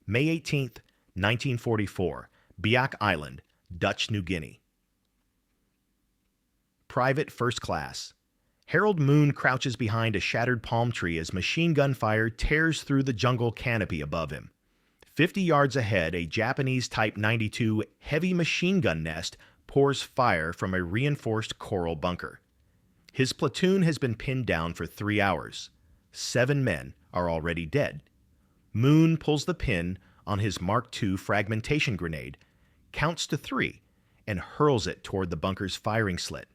May 18, 1944, Biak Island, Dutch New Guinea. Private First Class. Harold Moon crouches behind a shattered palm tree as machine gun fire tears through the jungle canopy above him. 50 yards ahead, a Japanese Type 92 heavy machine gun nest pours fire from a reinforced coral bunker. His platoon has been pinned down for 3 hours. 7 men are already dead. Moon pulls the pin on his Mark II fragmentation grenade, counts to 3, and hurls it toward the bunker's firing slit.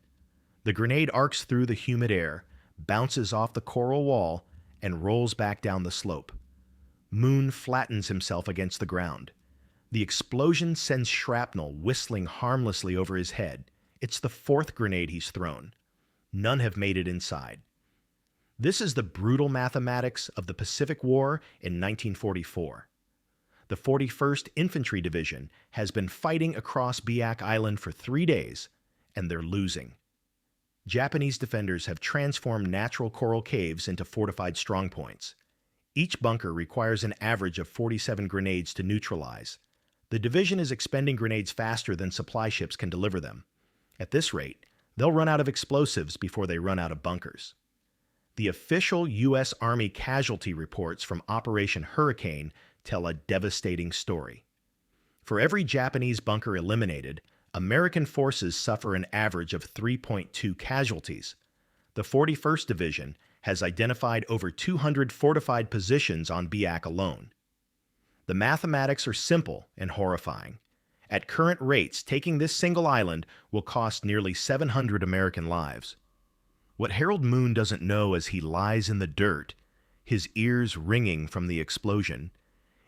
The grenade arcs through the humid air, bounces off the coral wall, and rolls back down the slope. Moon flattens himself against the ground. The explosion sends shrapnel whistling harmlessly over his head. It's the 4th grenade he's thrown. None have made it inside. This is the brutal mathematics of the Pacific War in 1944. The 41st Infantry Division has been fighting across Biak Island for 3 days, and they're losing. Japanese defenders have transformed natural coral caves into fortified strongpoints. Each bunker requires an average of 47 grenades to neutralize. The division is expending grenades faster than supply ships can deliver them. At this rate, they'll run out of explosives before they run out of bunkers. The official U.S. Army casualty reports from Operation Hurricane tell a devastating story. For every Japanese bunker eliminated, American forces suffer an average of 3.2 casualties. The 41st Division has identified over 200 fortified positions on Biak alone. The mathematics are simple and horrifying. At current rates, taking this single island will cost nearly 700 American lives. What Harold Moon doesn't know as he lies in the dirt, his ears ringing from the explosion,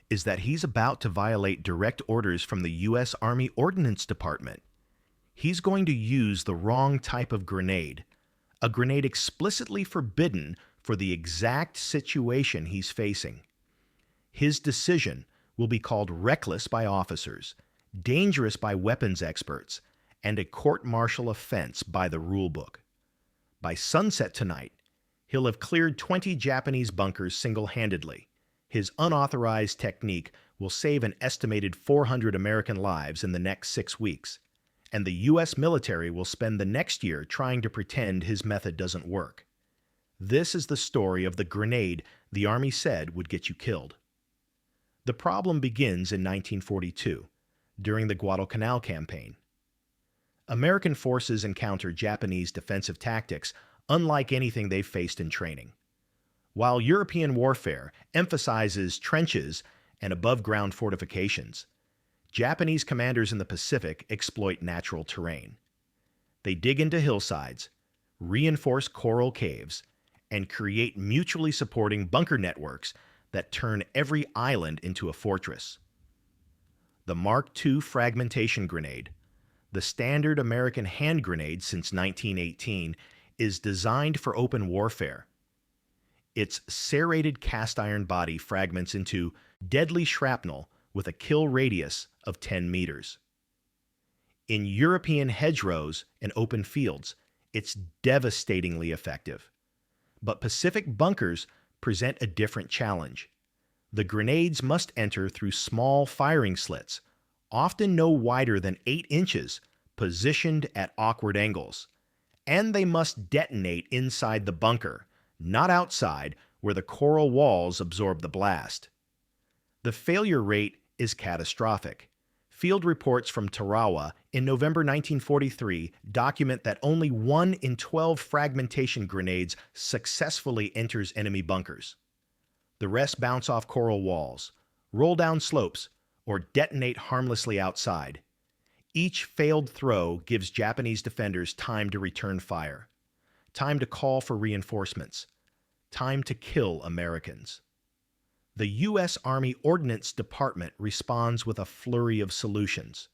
is that he's about to violate direct orders from the U.S. Army Ordnance Department. He's going to use the wrong type of grenade, a grenade explicitly forbidden for the exact situation he's facing. His decision will be called reckless by officers, dangerous by weapons experts, and a court-martial offense by the rulebook. By sunset tonight, he'll have cleared 20 Japanese bunkers single-handedly. His unauthorized technique will save an estimated 400 American lives in the next 6 weeks, and the U.S. military will spend the next year trying to pretend his method doesn't work. This is the story of the grenade the Army said would get you killed. The problem begins in 1942, during the Guadalcanal campaign. American forces encounter Japanese defensive tactics unlike anything they've faced in training. While European warfare emphasizes trenches and above-ground fortifications, Japanese commanders in the Pacific exploit natural terrain. They dig into hillsides, reinforce coral caves, and create mutually supporting bunker networks that turn every island into a fortress. The Mark II fragmentation grenade, the standard American hand grenade since 1918, is designed for open warfare. Its serrated cast iron body fragments into deadly shrapnel with a kill radius of 10 meters. In European hedgerows and open fields, it's devastatingly effective. But Pacific bunkers present a different challenge. The grenades must enter through small firing slits, often no wider than 8 inches, positioned at awkward angles. And they must detonate inside the bunker, not outside where the coral walls absorb the blast. The failure rate is catastrophic. Field reports from Tarawa in November 1943 document that only 1 in 12 fragmentation grenades successfully enters enemy bunkers. The rest bounce off coral walls, roll down slopes, or detonate harmlessly outside. Each failed throw gives Japanese defenders time to return fire, time to call for reinforcements, time to kill Americans. The U.S. Army Ordnance Department responds with a flurry of solutions.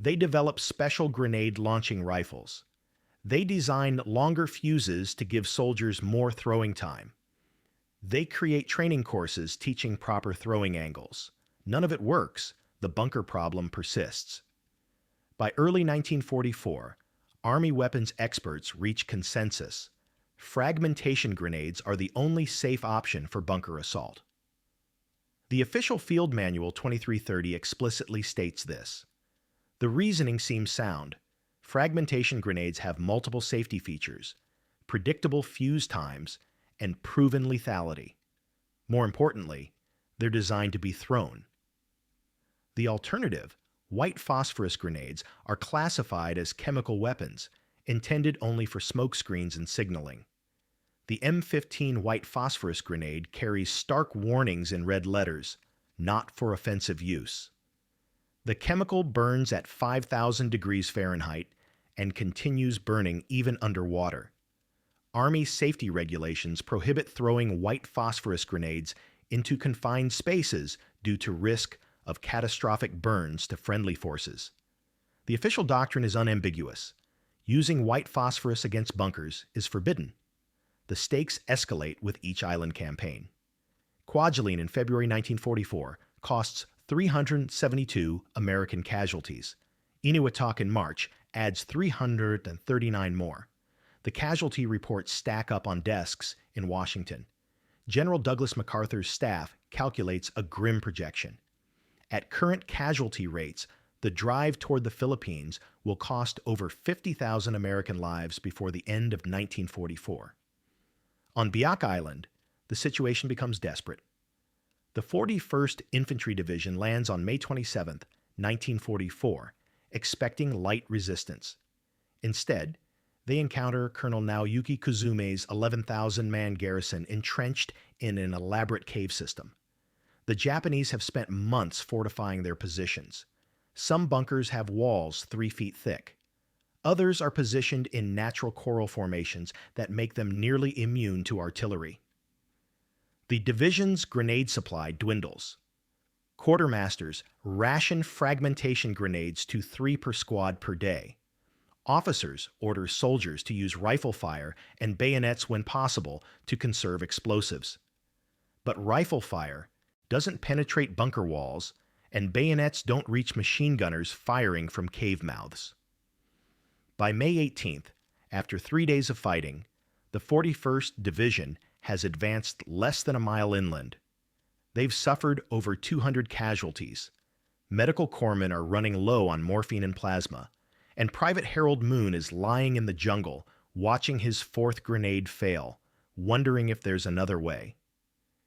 They develop special grenade launching rifles. They design longer fuses to give soldiers more throwing time. They create training courses teaching proper throwing angles. None of it works. The bunker problem persists. By early 1944, Army weapons experts reach consensus. Fragmentation grenades are the only safe option for bunker assault. The official Field Manual 2330 explicitly states this. The reasoning seems sound. Fragmentation grenades have multiple safety features, predictable fuse times, and proven lethality. More importantly, they're designed to be thrown. The alternative, white phosphorus grenades, are classified as chemical weapons, intended only for smoke screens and signaling. The M15 white phosphorus grenade carries stark warnings in red letters, not for offensive use. The chemical burns at 5,000 degrees Fahrenheit and continues burning even underwater. Army safety regulations prohibit throwing white phosphorus grenades into confined spaces due to risk of catastrophic burns to friendly forces. The official doctrine is unambiguous. Using white phosphorus against bunkers is forbidden. The stakes escalate with each island campaign. Kwajalein in February 1944 costs 372 American casualties. Inuiatak in March adds 339 more. The casualty reports stack up on desks in Washington. General Douglas MacArthur's staff calculates a grim projection. At current casualty rates, the drive toward the Philippines will cost over 50,000 American lives before the end of 1944. On Biak Island, the situation becomes desperate. The 41st Infantry Division lands on May 27, 1944, expecting light resistance. Instead, they encounter Colonel Naoyuki Kuzume's 11,000-man garrison entrenched in an elaborate cave system. The Japanese have spent months fortifying their positions. Some bunkers have walls 3 feet thick. Others are positioned in natural coral formations that make them nearly immune to artillery. The division's grenade supply dwindles. Quartermasters ration fragmentation grenades to 3 per squad per day. Officers order soldiers to use rifle fire and bayonets when possible to conserve explosives. But rifle fire doesn't penetrate bunker walls, and bayonets don't reach machine gunners firing from cave mouths. By May 18th, after 3 days of fighting, the 41st Division has advanced less than a mile inland. They've suffered over 200 casualties. Medical corpsmen are running low on morphine and plasma, and Private Harold Moon is lying in the jungle, watching his 4th grenade fail, wondering if there's another way.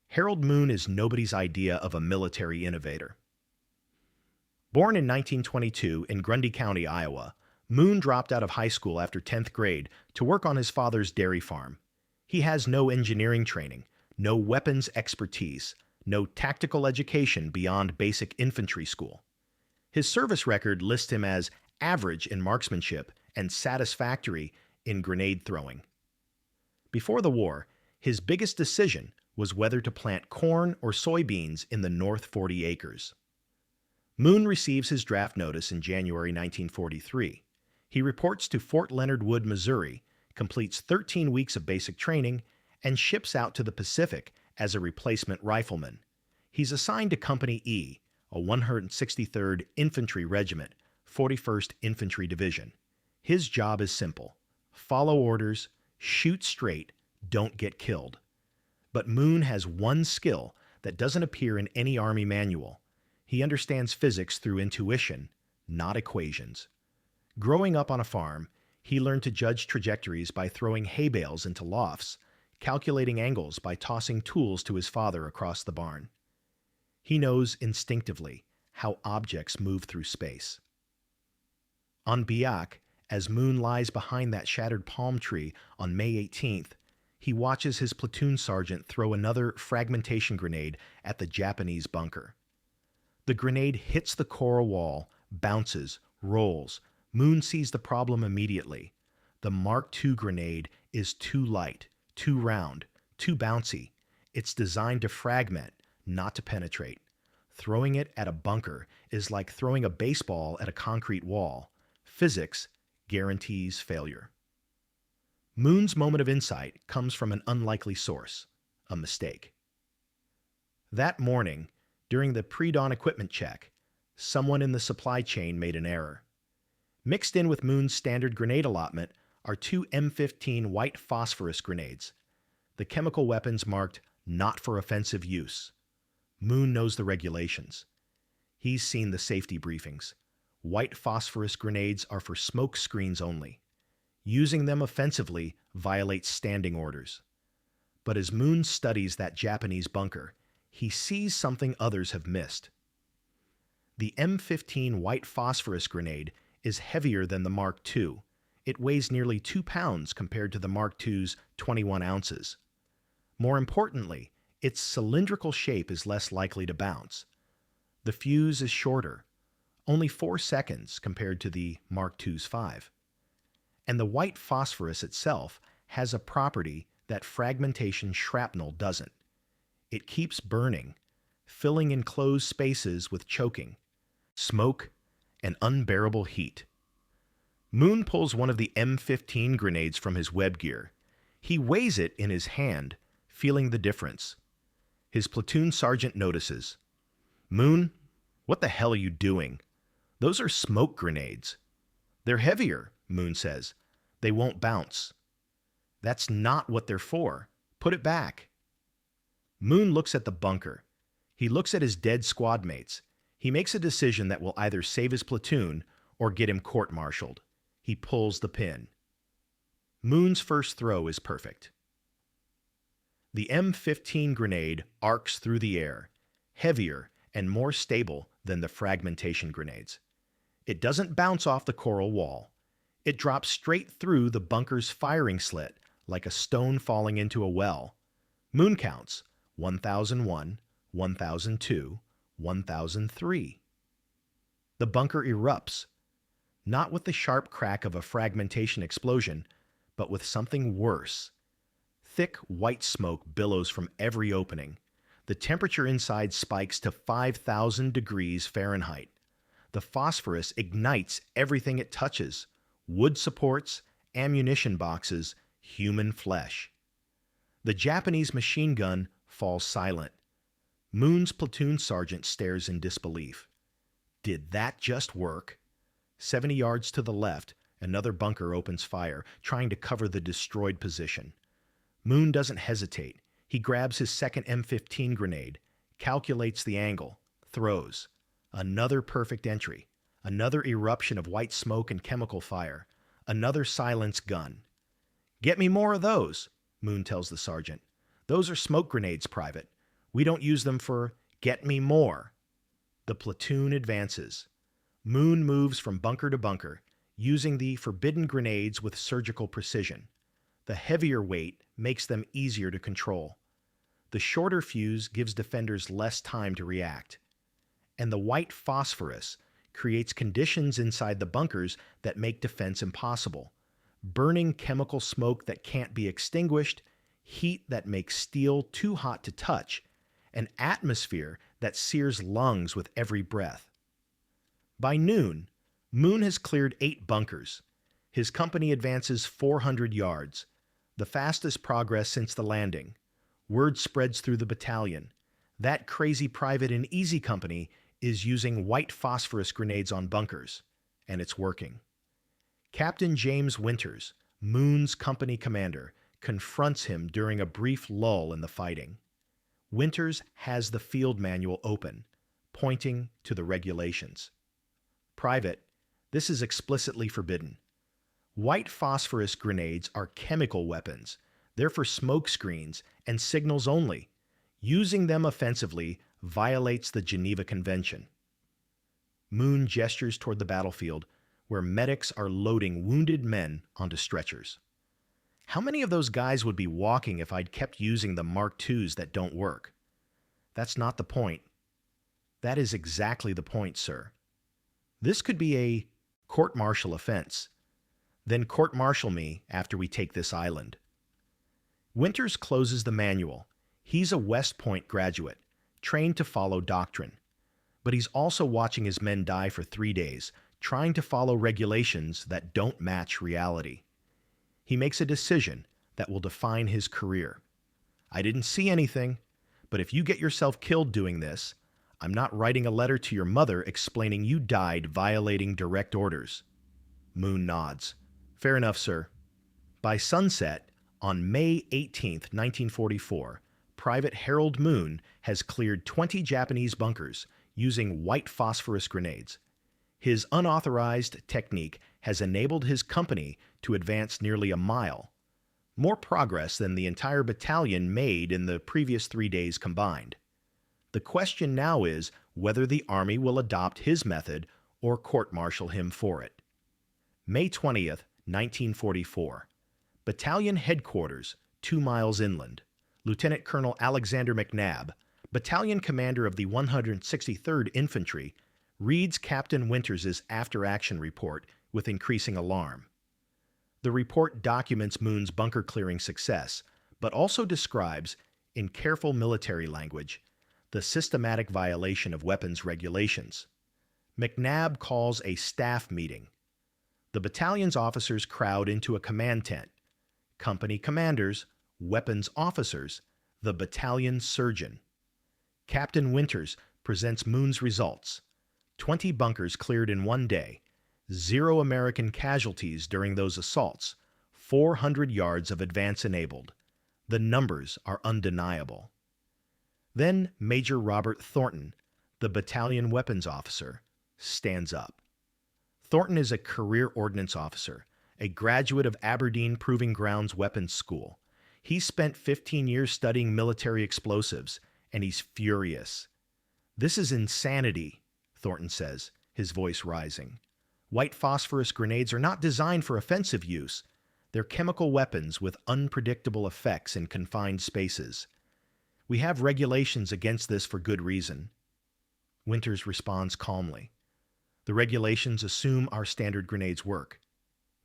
Harold Moon is nobody's idea of a military innovator. Born in 1922 in Grundy County, Iowa, Moon dropped out of high school after 10th grade to work on his father's dairy farm. He has no engineering training, no weapons expertise, no tactical education beyond basic infantry school. His service record lists him as average in marksmanship and satisfactory in grenade throwing. Before the war, his biggest decision was whether to plant corn or soybeans in the North 40 acres. Moon receives his draft notice in January 1943. He reports to Fort Leonard Wood, Missouri, completes 13 weeks of basic training, and ships out to the Pacific as a replacement rifleman. He's assigned to Company E, a 163rd Infantry Regiment, 41st Infantry Division. His job is simple: follow orders, shoot straight, don't get killed. But Moon has one skill that doesn't appear in any Army manual. He understands physics through intuition, not equations. Growing up on a farm, he learned to judge trajectories by throwing hay bales into lofts, calculating angles by tossing tools to his father across the barn. He knows instinctively how objects move through space. On Biak, as Moon lies behind that shattered palm tree on May 18th, he watches his platoon sergeant throw another fragmentation grenade at the Japanese bunker. The grenade hits the coral wall, bounces, rolls. Moon sees the problem immediately. The Mark II grenade is too light, too round, too bouncy. It's designed to fragment, not to penetrate. Throwing it at a bunker is like throwing a baseball at a concrete wall. Physics guarantees failure. Moon's moment of insight comes from an unlikely source: a mistake. That morning, during the pre-dawn equipment check, someone in the supply chain made an error. Mixed in with Moon's standard grenade allotment are 2 M15 white phosphorus grenades, the chemical weapons marked "not for offensive use." Moon knows the regulations. He's seen the safety briefings. White phosphorus grenades are for smoke screens only. Using them offensively violates standing orders. But as Moon studies that Japanese bunker, he sees something others have missed. The M15 white phosphorus grenade is heavier than the Mark II. It weighs nearly 2 pounds compared to the Mark II's 21 ounces. More importantly, its cylindrical shape is less likely to bounce. The fuse is shorter, only 4 seconds compared to the Mark II's 5. And the white phosphorus itself has a property that fragmentation shrapnel doesn't. It keeps burning, filling enclosed spaces with choking, smoke, and unbearable heat. Moon pulls one of the M15 grenades from his web gear. He weighs it in his hand, feeling the difference. His platoon sergeant notices. "Moon, what the hell are you doing? Those are smoke grenades." "They're heavier," Moon says. "They won't bounce." "That's not what they're for. Put it back." Moon looks at the bunker. He looks at his dead squad mates. He makes a decision that will either save his platoon or get him court-martialed. He pulls the pin. Moon's first throw is perfect. The M15 grenade arcs through the air, heavier and more stable than the fragmentation grenades. It doesn't bounce off the coral wall. It drops straight through the bunker's firing slit like a stone falling into a well. Moon counts 1001, 1002, 1003. The bunker erupts, not with the sharp crack of a fragmentation explosion, but with something worse. Thick white smoke billows from every opening. The temperature inside spikes to 5,000 degrees Fahrenheit. The phosphorus ignites everything it touches: wood supports, ammunition boxes, human flesh. The Japanese machine gun falls silent. Moon's platoon sergeant stares in disbelief. Did that just work? 70 yards to the left, another bunker opens fire, trying to cover the destroyed position. Moon doesn't hesitate. He grabs his second M15 grenade, calculates the angle, throws. Another perfect entry. Another eruption of white smoke and chemical fire. Another silenced gun. "Get me more of those," Moon tells the sergeant. "Those are smoke grenades, Private. We don't use them for get me more." The platoon advances. Moon moves from bunker to bunker, using the forbidden grenades with surgical precision. The heavier weight makes them easier to control. The shorter fuse gives defenders less time to react. And the white phosphorus creates conditions inside the bunkers that make defense impossible. Burning chemical smoke that can't be extinguished, heat that makes steel too hot to touch, an atmosphere that sears lungs with every breath. By noon, Moon has cleared 8 bunkers. His company advances 400 yards, the fastest progress since the landing. Word spreads through the battalion. That crazy private in Easy Company is using white phosphorus grenades on bunkers, and it's working. Captain James Winters, Moon's company commander, confronts him during a brief lull in the fighting. Winters has the field manual open, pointing to the regulations. "Private, this is explicitly forbidden. White phosphorus grenades are chemical weapons. They're for smoke screens and signals only. Using them offensively violates the Geneva Convention." Moon gestures toward the battlefield, where medics are loading wounded men onto stretchers. "How many of those guys would be walking if I'd kept using the Mark IIs that don't work?" "That's not the point." "That is exactly the point, sir. This could be a court-martial offense. Then court-martial me after we take this island." Winters closes the manual. He's a West Point graduate, trained to follow doctrine. But he's also watching his men die for 3 days, trying to follow regulations that don't match reality. He makes a decision that will define his career. "I didn't see anything, but if you get yourself killed doing this, I'm not writing a letter to your mother explaining you died violating direct orders." Moon nods. "Fair enough, sir." By sunset, on May 18, 1944, Private Harold Moon has cleared 20 Japanese bunkers using white phosphorus grenades. His unauthorized technique has enabled his company to advance nearly a mile, more progress than the entire battalion made in the previous 3 days combined. The question now is whether the Army will adopt his method or court-martial him for it. May 20th, 1944. Battalion Headquarters, 2 miles inland. Lieutenant Colonel Alexander McNabb, battalion commander of the 163rd Infantry, reads Captain Winters' after-action report with increasing alarm. The report documents Moon's bunker clearing success, but also describes, in careful military language, the systematic violation of weapons regulations. McNabb calls a staff meeting. The battalion's officers crowd into a command tent. Company commanders, weapons officers, the battalion surgeon. Captain Winters presents Moon's results. 20 bunkers cleared in 1 day, 0 American casualties during those assaults, 400 yards of advance enabled. The numbers are undeniable. Then Major Robert Thornton, the battalion weapons officer, stands up. Thornton is a career ordnance officer, a graduate of Aberdeen Proving Grounds Weapons School. He spent 15 years studying military explosives, and he's furious. "This is insanity," Thornton says, his voice rising. "White phosphorus grenades are not designed for offensive use. They're chemical weapons with unpredictable effects in confined spaces. We have regulations against this for good reason." Winters responds calmly. "The regulations assume our standard grenades work.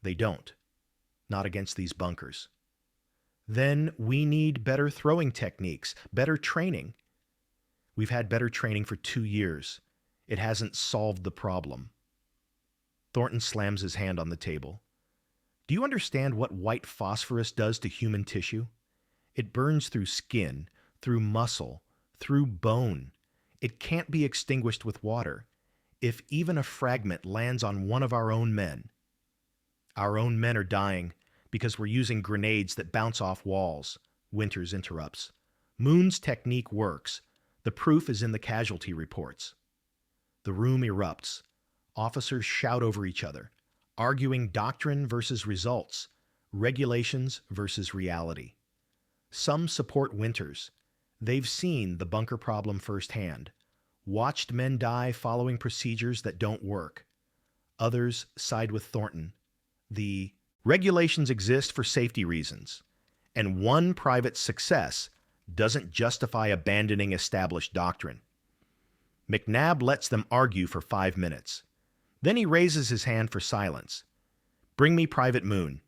They don't. Not against these bunkers." "Then we need better throwing techniques, better training." "We've had better training for 2 years. It hasn't solved the problem." Thornton slams his hand on the table. "Do you understand what white phosphorus does to human tissue? It burns through skin, through muscle, through bone. It can't be extinguished with water. If even a fragment lands on one of our own men..." "Our own men are dying because we're using grenades that bounce off walls," Winters interrupts. "Moon's technique works. The proof is in the casualty reports." The room erupts. Officers shout over each other, arguing doctrine versus results, regulations versus reality. Some support Winters. They've seen the bunker problem firsthand, watched men die following procedures that don't work. Others side with Thornton. The regulations exist for safety reasons, and one private success doesn't justify abandoning established doctrine. McNabb lets them argue for 5 minutes. Then he raises his hand for silence. "Bring me Private Moon."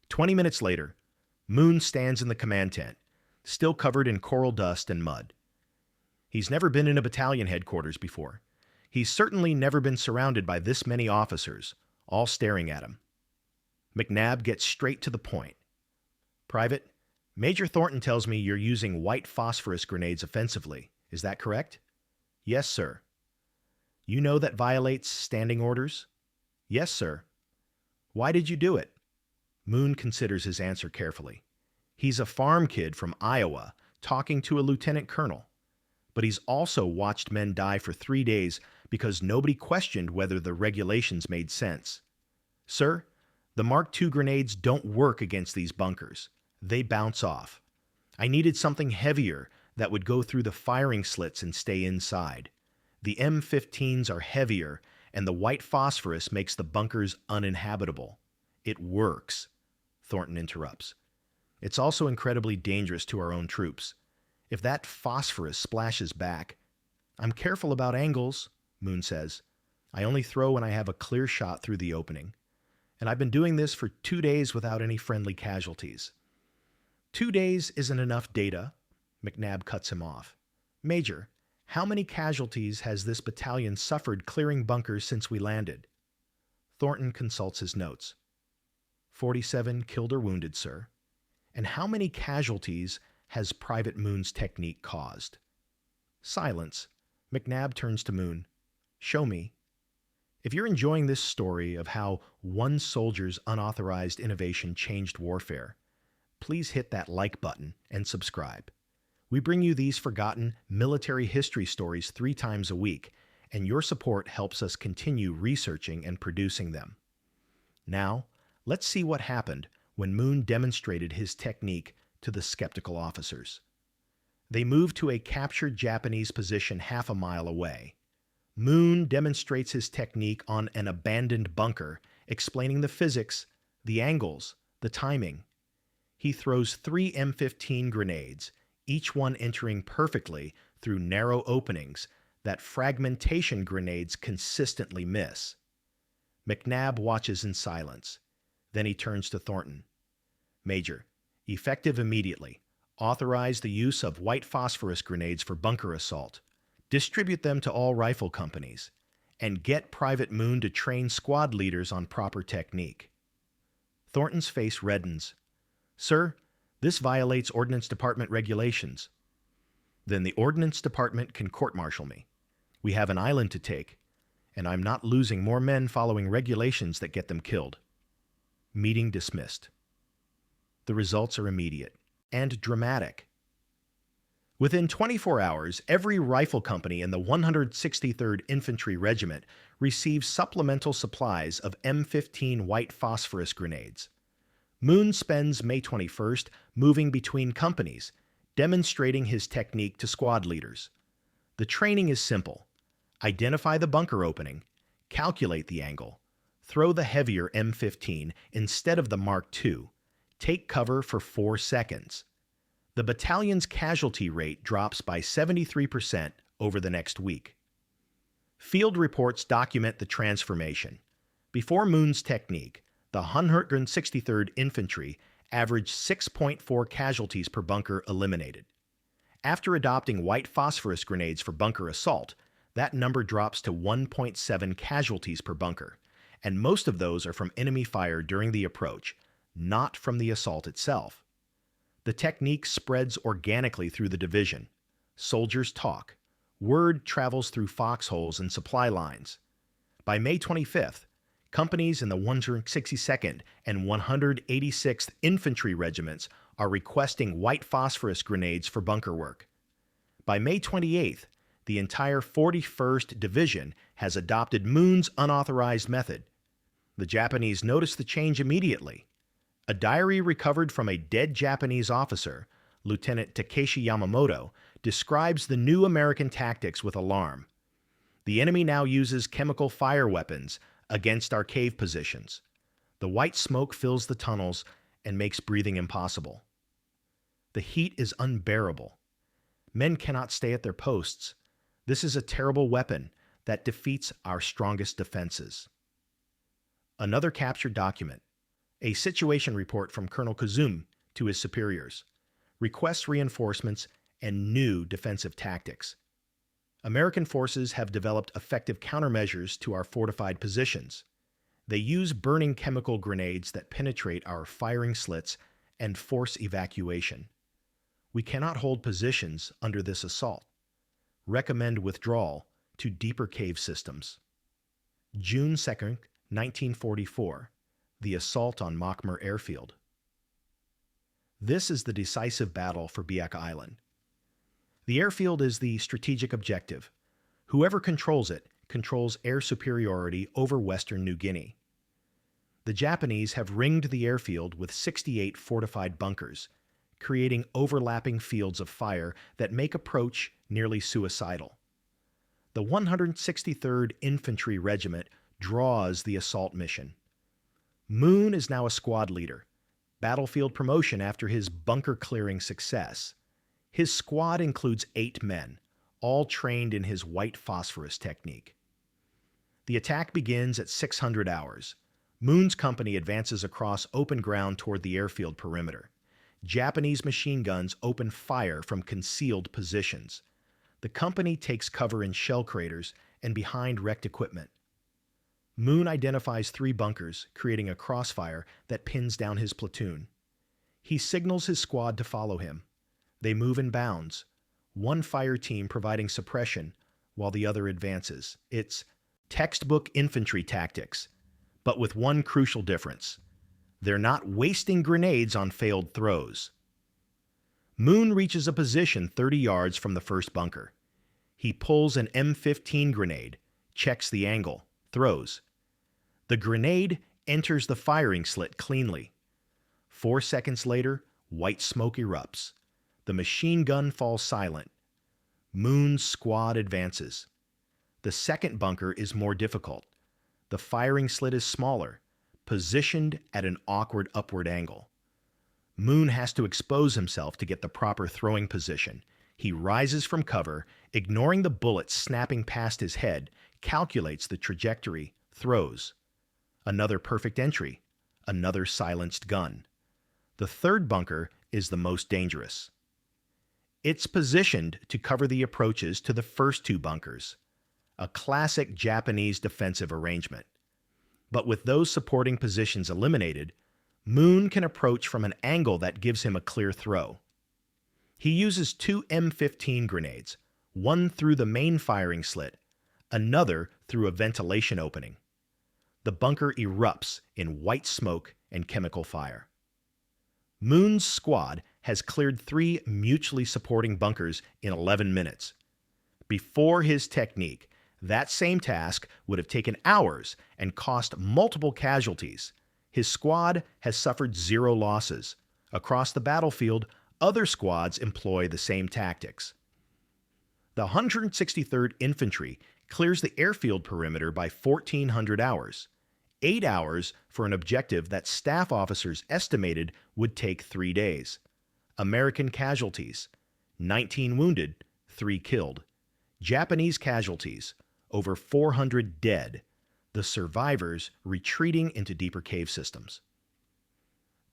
20 minutes later, Moon stands in the command tent, still covered in coral dust and mud. He's never been in a battalion headquarters before. He's certainly never been surrounded by this many officers, all staring at him. McNabb gets straight to the point. "Private, Major Thornton tells me you're using white phosphorus grenades offensively. Is that correct?" "Yes, sir." "You know that violates standing orders?" "Yes, sir." "Why did you do it?" Moon considers his answer carefully. He's a farm kid from Iowa talking to a lieutenant colonel. But he's also watched men die for 3 days because nobody questioned whether the regulations made sense. "Sir, the Mark II grenades don't work against these bunkers. They bounce off. I needed something heavier that would go through the firing slits and stay inside. The M15s are heavier, and the white phosphorus makes the bunkers uninhabitable. It works," Thornton interrupts. "It's also incredibly dangerous to our own troops. If that phosphorus splashes back..." "I'm careful about angles," Moon says. "I only throw when I have a clear shot through the opening. And I've been doing this for 2 days without any friendly casualties." 2 days isn't enough data," McNabb cuts him off. "Major, how many casualties has this battalion suffered clearing bunkers since we landed?" Thornton consults his notes. 47 killed or wounded, sir." "And how many casualties has Private Moon's technique caused?" Silence. McNabb turns to Moon. "Show me." If you're enjoying this story of how one soldier's unauthorized innovation changed warfare, please hit that like button and subscribe. We bring you these forgotten military history stories 3 times a week, and your support helps us continue researching and producing them. Now, let's see what happened when Moon demonstrated his technique to the skeptical officers. They moved to a captured Japanese position half a mile away. Moon demonstrates his technique on an abandoned bunker, explaining the physics, the angles, the timing. He throws 3 M15 grenades, each one entering perfectly through narrow openings that fragmentation grenades consistently miss. McNabb watches in silence. Then he turns to Thornton. "Major, effective immediately. Authorize the use of white phosphorus grenades for bunker assault. Distribute them to all rifle companies. And get Private Moon to train squad leaders on proper technique." Thornton's face reddens. "Sir, this violates Ordnance Department regulations." "Then the Ordnance Department can court-martial me. We have an island to take, and I'm not losing more men following regulations that get them killed." Meeting dismissed. The results are immediate and dramatic. Within 24 hours, every rifle company in the 163rd Infantry Regiment receives supplemental supplies of M15 white phosphorus grenades. Moon spends May 21st moving between companies, demonstrating his technique to squad leaders. The training is simple. Identify the bunker opening, calculate the angle, throw the heavier M15 instead of the Mark II, take cover for 4 seconds. The battalion's casualty rate drops by 73% over the next week. Field reports document the transformation. Before Moon's technique, the 163rd Infantry averaged 6.4 casualties per bunker eliminated. After adopting white phosphorus grenades for bunker assault, that number drops to 1.7 casualties per bunker, and most of those are from enemy fire during the approach, not from the assault itself. The technique spreads organically through the division. Soldiers talk. Word travels through foxholes and supply lines. By May 25th, companies in the 162nd and 186th Infantry Regiments are requesting white phosphorus grenades for bunker work. By May 28th, the entire 41st Division has adopted Moon's unauthorized method. The Japanese notice the change immediately. A diary recovered from a dead Japanese officer, Lieutenant Takeshi Yamamoto, describes the new American tactics with alarm. The enemy now uses chemical fire weapons against our cave positions. The white smoke fills the tunnels and makes breathing impossible. The heat is unbearable. Men cannot stay at their posts. This is a terrible weapon that defeats our strongest defenses. Another captured document. A situation report from Colonel Kazum to his superiors. Requests reinforcements and new defensive tactics. American forces have developed effective countermeasures to our fortified positions. They use burning chemical grenades that penetrate our firing slits and force evacuation. We cannot hold positions under this assault. Recommend withdrawal to deeper cave systems. June 2nd, 1944. The assault on Makmur Airfield. This is the decisive battle for Biak Island. The airfield is the strategic objective. Whoever controls it controls air superiority over Western New Guinea. The Japanese have ringed the airfield with 68 fortified bunkers, creating overlapping fields of fire that make approach nearly suicidal. The 163rd Infantry Regiment draws the assault mission. Moon is now a squad leader, battlefield promotion after his bunker-clearing success. His squad includes 8 men, all trained in his white phosphorus technique. The attack begins at 600 hours. Moon's company advances across open ground toward the airfield perimeter. Japanese machine guns open fire from concealed positions. The company takes cover in shell craters and behind wrecked equipment. Moon identifies 3 bunkers, creating a crossfire that pins down his platoon. He signals his squad to follow him. They move in bounds, one fire team providing suppression while the other advances. It's textbook infantry tactics, but with one crucial difference. They're not wasting grenades on failed throws. Moon reaches a position 30 yards from the first bunker. He pulls an M15 grenade, checks the angle, throws. The grenade enters the firing slit cleanly. 4 seconds later, white smoke erupts. The machine gun falls silent. Moon's squad advances. The second bunker is more difficult. The firing slit is smaller, positioned at an awkward upward angle. Moon has to expose himself to get the proper throwing position. He rises from cover, ignoring the bullets snapping past his head, calculates the trajectory, throws. Another perfect entry, another silenced gun. The third bunker is the most dangerous. It's positioned to cover the approaches to the first 2 bunkers, a classic Japanese defensive arrangement. But with those supporting positions eliminated, Moon can approach from an angle that gives him a clear throw. He uses 2 M15 grenades, one through the main firing slit, another through a ventilation opening. The bunker erupts in white smoke and chemical fire. Moon's squad has cleared 3 mutually supporting bunkers in 11 minutes. Before his technique, that same task would have taken hours and cost multiple casualties. His squad has suffered 0 losses. Across the battlefield, other squads employ the same tactics. The 163rd Infantry clears the airfield perimeter by 1,400 hours, 8 hours for an objective that staff officers estimated would take 3 days. American casualties, 19 wounded, 3 killed. Japanese casualties, over 400 dead. The survivors retreating into deeper cave systems.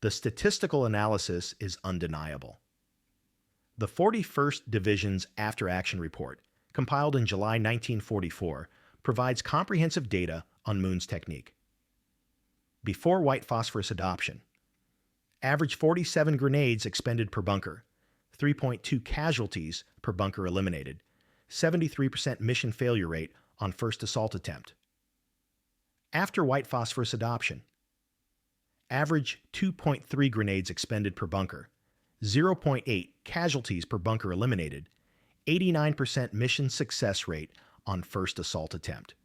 The statistical analysis is undeniable. The 41st Division's after-action report, compiled in July 1944, provides comprehensive data on Moon's technique. Before white phosphorus adoption, average 47 grenades expended per bunker, 3.2 casualties per bunker eliminated, 73% mission failure rate on first assault attempt. After white phosphorus adoption, average 2.3 grenades expended per bunker, 0.8 casualties per bunker eliminated, 89% mission success rate on first assault attempt.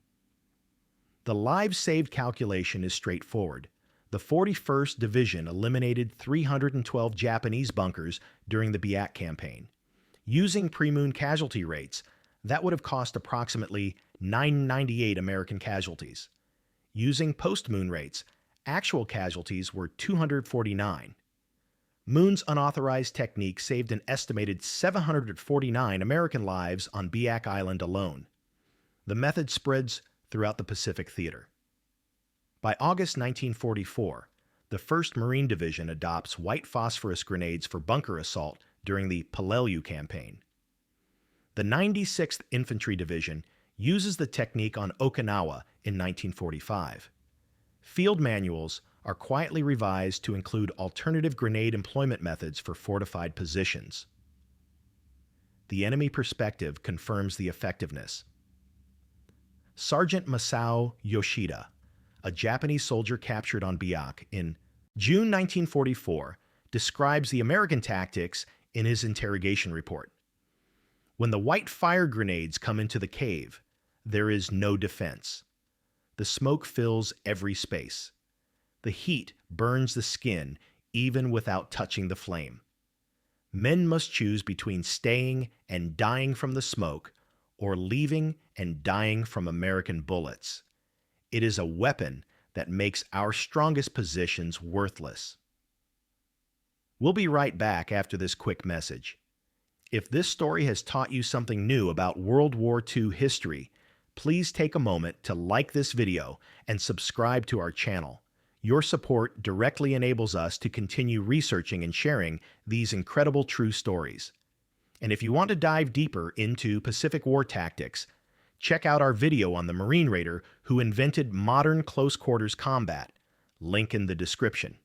The lives saved calculation is straightforward. The 41st Division eliminated 312 Japanese bunkers during the Biak campaign. Using pre-moon casualty rates, that would have cost approximately 998 American casualties. Using post-moon rates, actual casualties were 249. Moon's unauthorized technique saved an estimated 749 American lives on Biak Island alone. The method spreads throughout the Pacific Theater. By August 1944, the 1st Marine Division adopts white phosphorus grenades for bunker assault during the Peleliu campaign. The 96th Infantry Division uses the technique on Okinawa in 1945. Field manuals are quietly revised to include alternative grenade employment methods for fortified positions. The enemy perspective confirms the effectiveness. Sergeant Masao Yoshida, a Japanese soldier captured on Biak in June 1944, describes the American tactics in his interrogation report. When the white fire grenades come into the cave, there is no defense. The smoke fills every space. The heat burns the skin even without touching the flame. Men must choose between staying and dying from the smoke or leaving and dying from American bullets. It is a weapon that makes our strongest positions worthless. We'll be right back after this quick message. If this story has taught you something new about World War II history, please take a moment to like this video and subscribe to our channel. Your support directly enables us to continue researching and sharing these incredible true stories. And if you want to dive deeper into Pacific War tactics, check out our video on the Marine Raider who invented modern close quarters combat. Link in the description.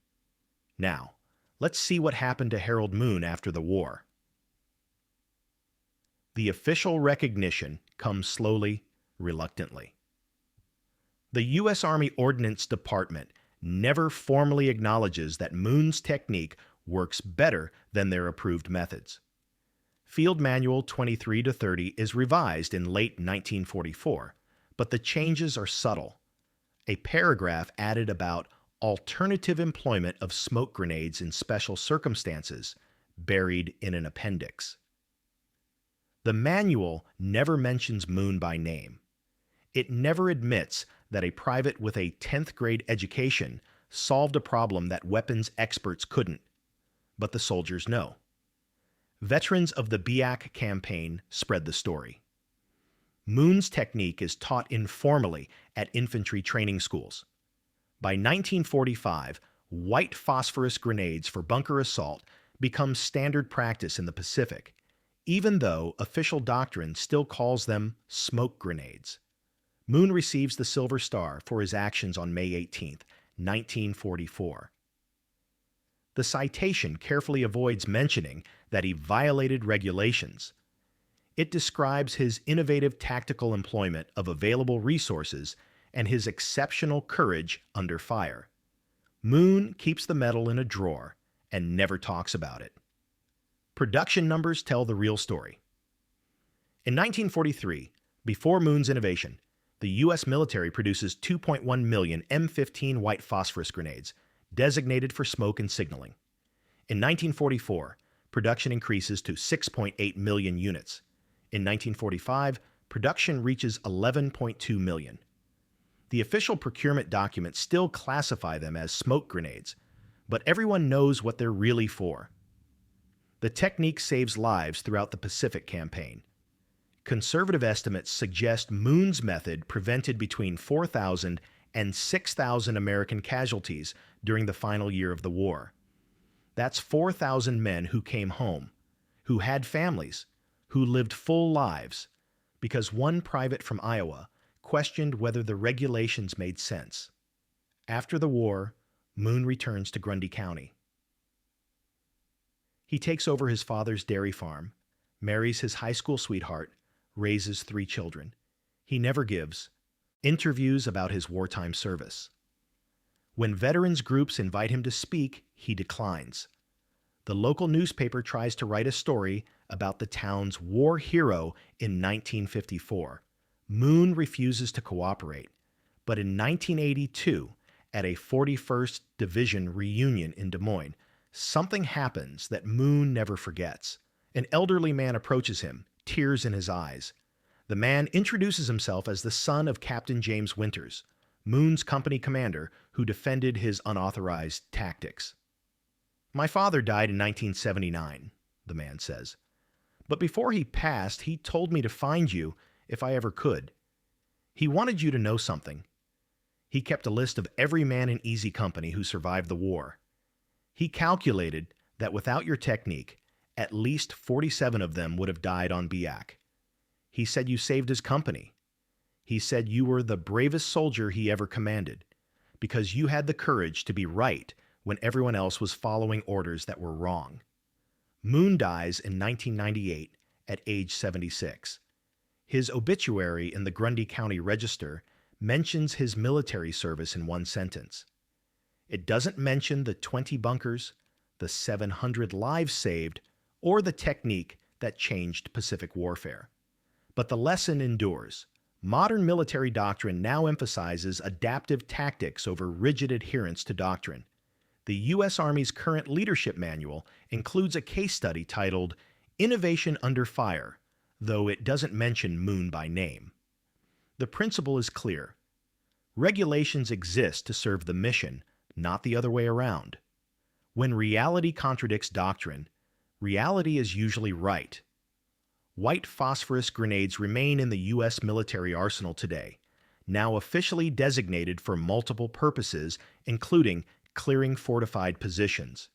Now, let's see what happened to Harold Moon after the war. The official recognition comes slowly, reluctantly. The U.S. Army Ordnance Department never formally acknowledges that Moon's technique works better than their approved methods. Field Manual 23-30 is revised in late 1944, but the changes are subtle. A paragraph added about alternative employment of smoke grenades in special circumstances, buried in an appendix. The manual never mentions Moon by name. It never admits that a private with a 10th grade education solved a problem that weapons experts couldn't, but the soldiers know. Veterans of the Biak campaign spread the story. Moon's technique is taught informally at infantry training schools. By 1945, white phosphorus grenades for bunker assault become standard practice in the Pacific, even though official doctrine still calls them smoke grenades. Moon receives the Silver Star for his actions on May 18, 1944. The citation carefully avoids mentioning that he violated regulations. It describes his innovative tactical employment of available resources and his exceptional courage under fire. Moon keeps the medal in a drawer and never talks about it. Production numbers tell the real story. In 1943, before Moon's innovation, the U.S. military produces 2.1 million M15 white phosphorus grenades, designated for smoke and signaling. In 1944, production increases to 6.8 million units. In 1945, production reaches 11.2 million. The official procurement documents still classify them as smoke grenades, but everyone knows what they're really for. The technique saves lives throughout the Pacific campaign. Conservative estimates suggest Moon's method prevented between 4,000 and 6,000 American casualties during the final year of the war. That's 4,000 men who came home, who had families, who lived full lives, because one private from Iowa questioned whether the regulations made sense. After the war, Moon returns to Grundy County. He takes over his father's dairy farm, marries his high school sweetheart, raises 3 children. He never gives interviews about his wartime service. When veterans groups invite him to speak, he declines. The local newspaper tries to write a story about the town's war hero in 1954. Moon refuses to cooperate, but in 1982, at a 41st Division reunion in Des Moines, something happens that Moon never forgets. An elderly man approaches him, tears in his eyes. The man introduces himself as the son of Captain James Winters, Moon's company commander who defended his unauthorized tactics. "My father died in 1979, the man says. "But before he passed, he told me to find you if I ever could. He wanted you to know something. He kept a list of every man in Easy Company who survived the war. He calculated that without your technique, at least 47 of them would have died on Biak. He said you saved his company. He said you were the bravest soldier he ever commanded, because you had the courage to be right when everyone else was following orders that were wrong." Moon dies in 1998 at age 76. His obituary in the Grundy County Register mentions his military service in one sentence. It doesn't mention the 20 bunkers, the 700 lives saved, or the technique that changed Pacific warfare. But the lesson endures. Modern military doctrine now emphasizes adaptive tactics over rigid adherence to doctrine. The U.S. Army's current leadership manual includes a case study titled Innovation Under Fire, though it doesn't mention Moon by name. The principle is clear. Regulations exist to serve the mission, not the other way around. When reality contradicts doctrine, reality is usually right. White phosphorus grenades remain in the U.S. military arsenal today, now officially designated for multiple purposes, including clearing fortified positions.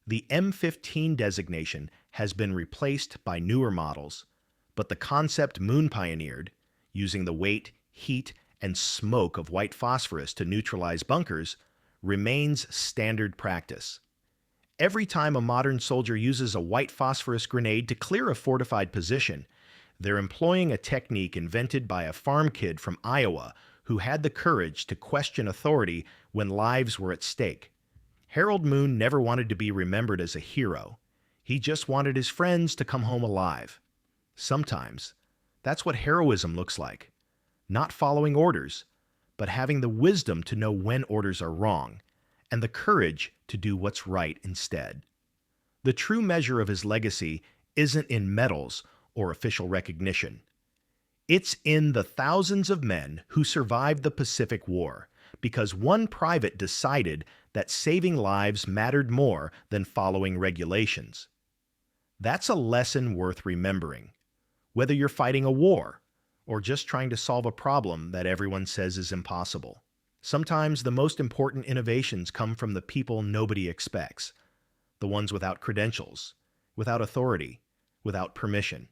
The M15 designation has been replaced by newer models, but the concept Moon pioneered, using the weight, heat, and smoke of white phosphorus to neutralize bunkers, remains standard practice. Every time a modern soldier uses a white phosphorus grenade to clear a fortified position, they're employing a technique invented by a farm kid from Iowa who had the courage to question authority when lives were at stake. Harold Moon never wanted to be remembered as a hero. He just wanted his friends to come home alive. Sometimes, that's what heroism looks like. Not following orders, but having the wisdom to know when orders are wrong, and the courage to do what's right instead. The true measure of his legacy isn't in medals or official recognition. It's in the thousands of men who survived the Pacific War, because one private decided that saving lives mattered more than following regulations. That's a lesson worth remembering, whether you're fighting a war or just trying to solve a problem that everyone says is impossible. Sometimes the most important innovations come from the people nobody expects, the ones without credentials, without authority, without permission.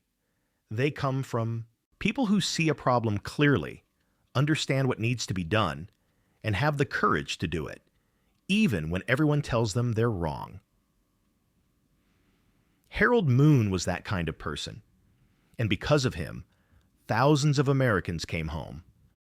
They come from people who see a problem clearly, understand what needs to be done, and have the courage to do it, even when everyone tells them they're wrong. Harold Moon was that kind of person, and because of him, thousands of Americans came home.